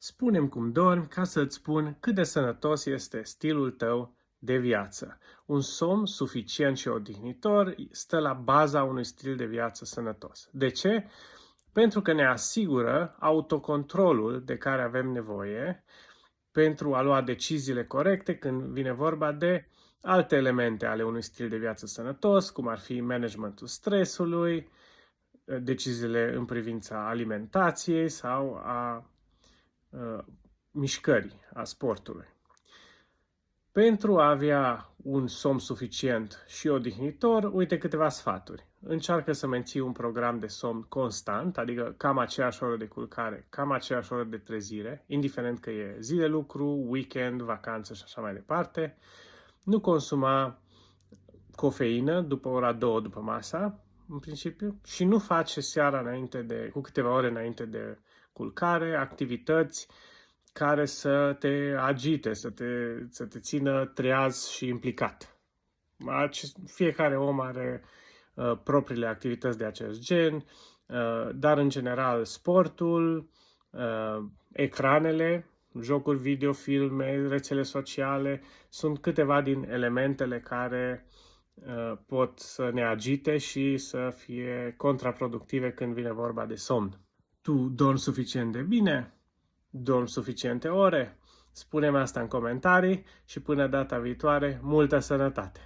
Spune-mi cum dormi ca să-ți spun cât de sănătos este stilul tău de viață. Un somn suficient și odihnitor stă la baza unui stil de viață sănătos. De ce? Pentru că ne asigură autocontrolul de care avem nevoie pentru a lua deciziile corecte când vine vorba de alte elemente ale unui stil de viață sănătos, cum ar fi managementul stresului, deciziile în privința alimentației sau a mișcării, a sportului. Pentru a avea un somn suficient și odihnitor, uite câteva sfaturi. Încearcă să menții un program de somn constant, adică cam aceeași oră de culcare, cam aceeași oră de trezire, indiferent că e zi de lucru, weekend, vacanță și așa mai departe. Nu consuma cofeină după ora 2 după masa, în principiu, și nu face seara cu câteva ore înainte de culcare, activități care să te agite, să te țină treaz și implicat. Fiecare om are propriile activități de acest gen, dar în general sportul, ecranele, jocuri video, filme, rețele sociale, sunt câteva din elementele care pot să ne agite și să fie contraproductive când vine vorba de somn. Tu dormi suficient de bine? Dormi suficiente ore? Spune-mi asta în comentarii și până data viitoare, multă sănătate!